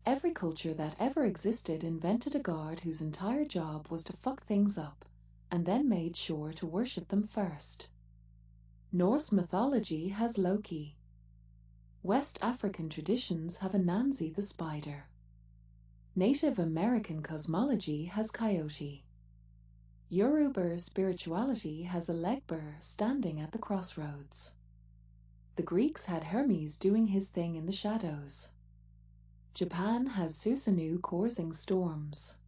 Every culture that ever existed invented a god whose entire job was to fuck things up, and then made sure to worship them first. Norse mythology has Loki. West African traditions have Anansi the spider. Native American cosmology has Coyote. Yoruba spirituality has Elegba standing at the crossroads. The Greeks had Hermes doing his thing in the shadows. Japan has Susanoo causing storms.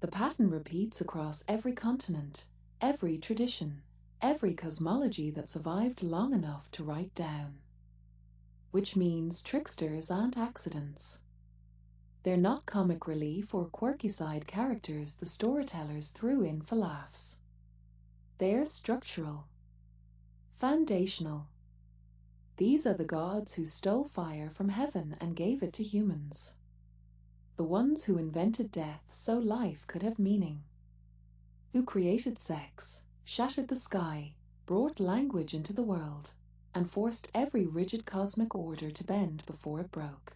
The pattern repeats across every continent, every tradition, every cosmology that survived long enough to write down. Which means tricksters aren't accidents. They're not comic relief or quirky side characters the storytellers threw in for laughs. They're structural. Foundational. These are the gods who stole fire from heaven and gave it to humans. The ones who invented death so life could have meaning. Who created sex, shattered the sky, brought language into the world, and forced every rigid cosmic order to bend before it broke.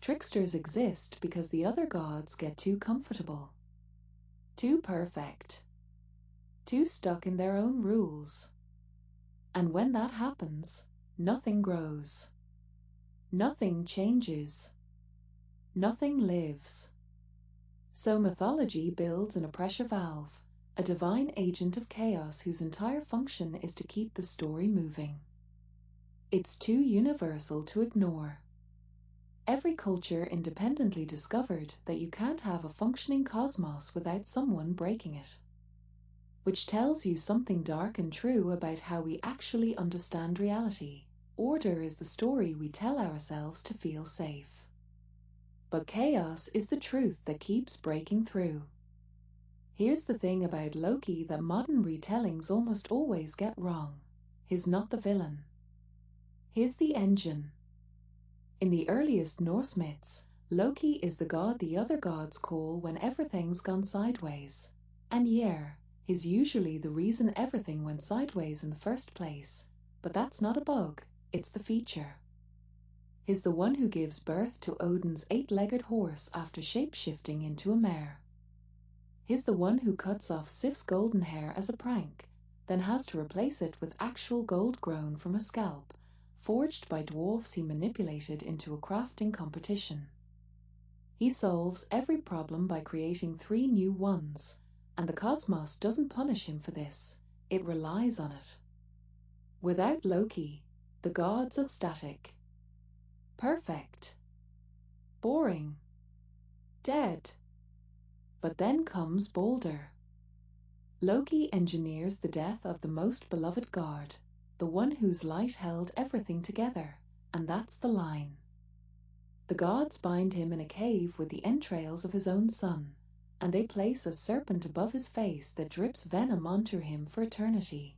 Tricksters exist because the other gods get too comfortable. Too perfect. Too stuck in their own rules. And when that happens, nothing grows. Nothing changes. Nothing lives. So mythology builds in a pressure valve, a divine agent of chaos whose entire function is to keep the story moving. It's too universal to ignore. Every culture independently discovered that you can't have a functioning cosmos without someone breaking it. Which tells you something dark and true about how we actually understand reality. Order is the story we tell ourselves to feel safe. But chaos is the truth that keeps breaking through. Here's the thing about Loki that modern retellings almost always get wrong. He's not the villain. He's the engine. In the earliest Norse myths, Loki is the god the other gods call when everything's gone sideways. And he's usually the reason everything went sideways in the first place. But that's not a bug, it's the feature. He's the one who gives birth to Odin's 8-legged horse after shape-shifting into a mare. He's the one who cuts off Sif's golden hair as a prank, then has to replace it with actual gold grown from a scalp, forged by dwarfs he manipulated into a crafting competition. He solves every problem by creating 3 new ones, and the cosmos doesn't punish him for this, it relies on it. Without Loki, the gods are static. Perfect. Boring. Dead. But then comes Balder. Loki engineers the death of the most beloved god, the one whose light held everything together, and that's the line. The gods bind him in a cave with the entrails of his own son, and they place a serpent above his face that drips venom onto him for eternity.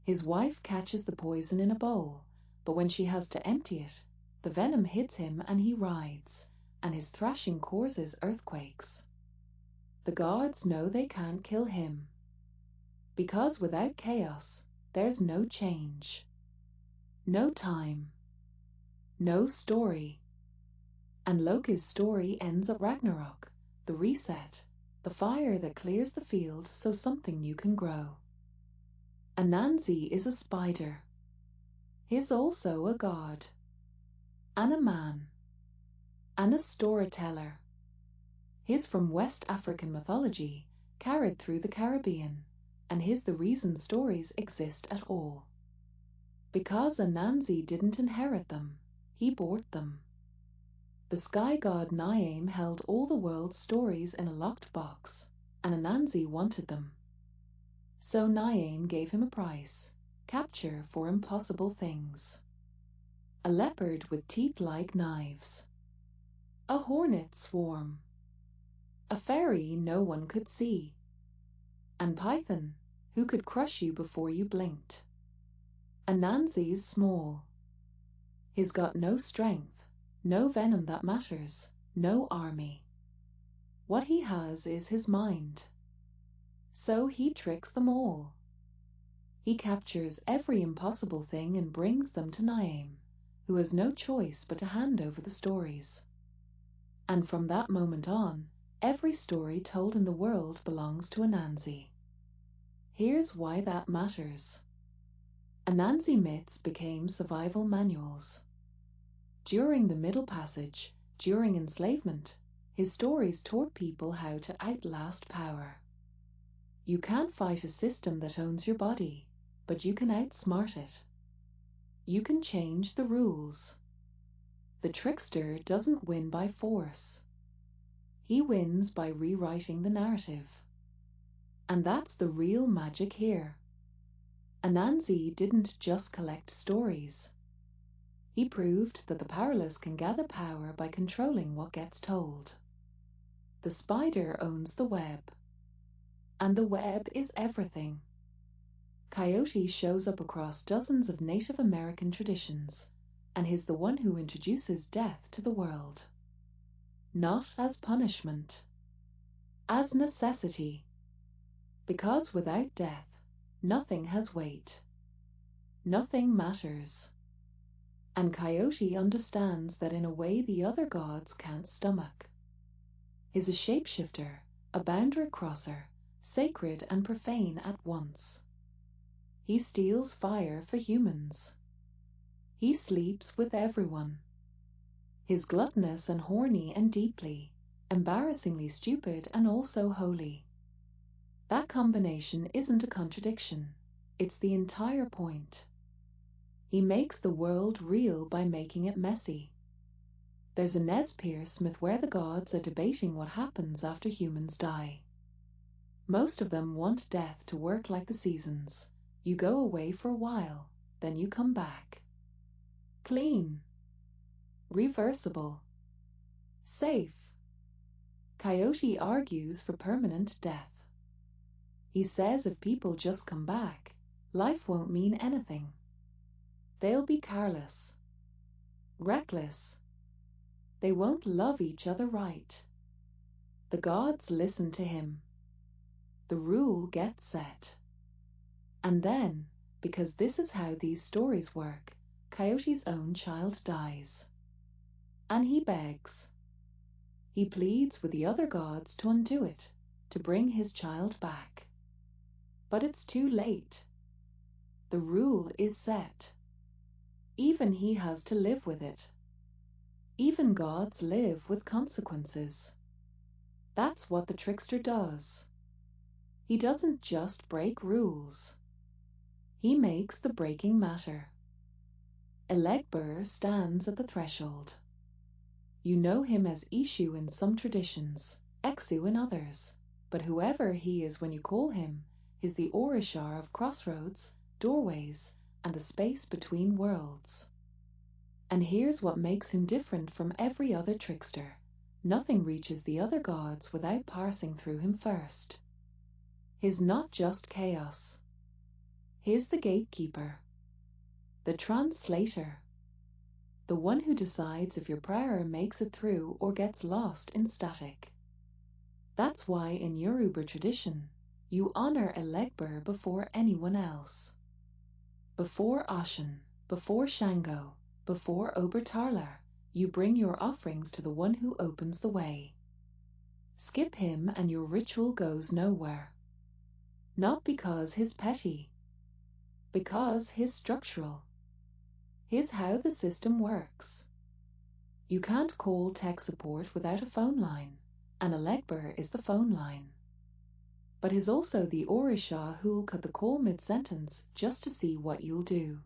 His wife catches the poison in a bowl, but when she has to empty it, the venom hits him and he writhes, and his thrashing causes earthquakes. The gods know they can't kill him. Because without chaos, there's no change. No time. No story. And Loki's story ends at Ragnarok, the reset, the fire that clears the field so something new can grow. Anansi is a spider. He's also a god. And a man. And a storyteller. He's from West African mythology, carried through the Caribbean, and he's the reason stories exist at all. Because Anansi didn't inherit them, he bought them. The sky god Niamh held all the world's stories in a locked box, and Anansi wanted them. So Niamh gave him a price, capture for impossible things. A leopard with teeth like knives. A hornet swarm. A fairy no one could see. And Python, who could crush you before you blinked. Anansi's small. He's got no strength, no venom that matters, no army. What he has is his mind. So he tricks them all. He captures every impossible thing and brings them to Niamh, who has no choice but to hand over the stories. And from that moment on, every story told in the world belongs to Anansi. Here's why that matters. Anansi myths became survival manuals. During the Middle Passage, during enslavement, his stories taught people how to outlast power. You can't fight a system that owns your body, but you can outsmart it. You can change the rules. The trickster doesn't win by force. He wins by rewriting the narrative. And that's the real magic here. Anansi didn't just collect stories. He proved that the powerless can gather power by controlling what gets told. The spider owns the web. And the web is everything. Coyote shows up across dozens of Native American traditions, and he's the one who introduces death to the world. Not as punishment, as necessity. Because without death, nothing has weight. Nothing matters. And Coyote understands that in a way the other gods can't stomach. He's a shapeshifter, a boundary crosser, sacred and profane at once. He steals fire for humans. He sleeps with everyone. He's gluttonous and horny and deeply, embarrassingly stupid and also holy. That combination isn't a contradiction. It's the entire point. He makes the world real by making it messy. There's a Nez Perce myth where the gods are debating what happens after humans die. Most of them want death to work like the seasons. You go away for a while, then you come back. Clean. Reversible. Safe. Coyote argues for permanent death. He says if people just come back, life won't mean anything. They'll be careless. Reckless. They won't love each other right. The gods listen to him. The rule gets set. And then, because this is how these stories work, Coyote's own child dies. And he begs. He pleads with the other gods to undo it, to bring his child back. But it's too late. The rule is set. Even he has to live with it. Even gods live with consequences. That's what the trickster does. He doesn't just break rules. He makes the breaking matter. Elegba stands at the threshold. You know him as Ishu in some traditions, Exu in others, but whoever he is when you call him is the orisha of crossroads, doorways, and the space between worlds. And here's what makes him different from every other trickster. Nothing reaches the other gods without passing through him first. He's not just chaos. He's the gatekeeper, the translator, the one who decides if your prayer makes it through or gets lost in static. That's why in Yoruba tradition, you honor Elegba before anyone else. Before Ashen, before Shango, before Obertarler, you bring your offerings to the one who opens the way. Skip him and your ritual goes nowhere. Not because he's petty. Because he's structural. Here's how the system works. You can't call tech support without a phone line, and Elegba is the phone line. But he's also the orisha who'll cut the call mid-sentence just to see what you'll do.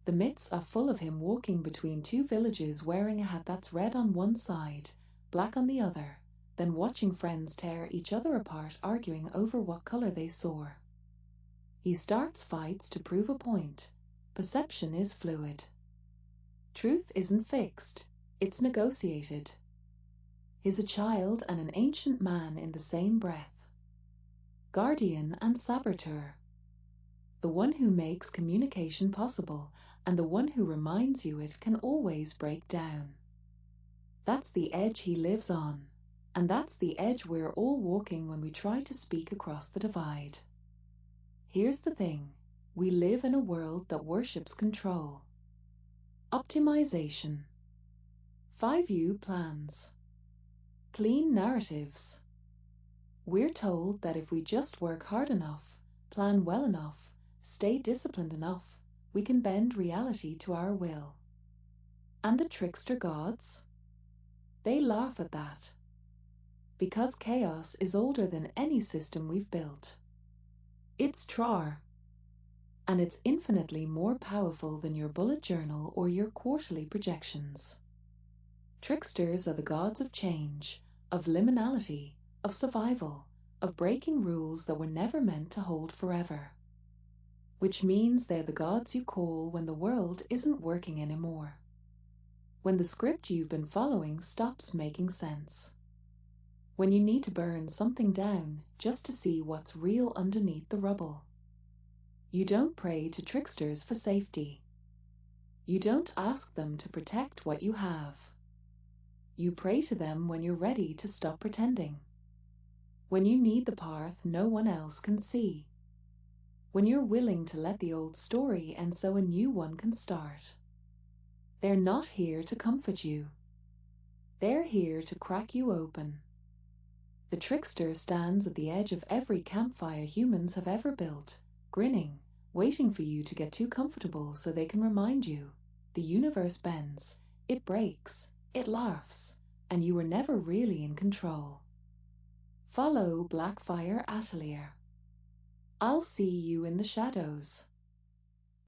The myths are full of him walking between two villages wearing a hat that's red on one side, black on the other, then watching friends tear each other apart arguing over what color they saw. He starts fights to prove a point. Perception is fluid. Truth isn't fixed, it's negotiated. He's a child and an ancient man in the same breath. Guardian and saboteur. The one who makes communication possible and the one who reminds you it can always break down. That's the edge he lives on, and that's the edge we're all walking when we try to speak across the divide. Here's the thing, we live in a world that worships control. Optimization. 5U plans. Clean narratives. We're told that if we just work hard enough, plan well enough, stay disciplined enough, we can bend reality to our will. And the trickster gods? They laugh at that. Because chaos is older than any system we've built. It's Trar. And it's infinitely more powerful than your bullet journal or your quarterly projections. Tricksters are the gods of change, of liminality, of survival, of breaking rules that were never meant to hold forever. Which means they're the gods you call when the world isn't working anymore. When the script you've been following stops making sense. When you need to burn something down just to see what's real underneath the rubble. You don't pray to tricksters for safety. You don't ask them to protect what you have. You pray to them when you're ready to stop pretending. When you need the path no one else can see. When you're willing to let the old story end so a new one can start. They're not here to comfort you. They're here to crack you open. The trickster stands at the edge of every campfire humans have ever built, grinning, waiting for you to get too comfortable so they can remind you. The universe bends, it breaks, it laughs, and you were never really in control. Follow Blackfire Atelier. I'll see you in the shadows.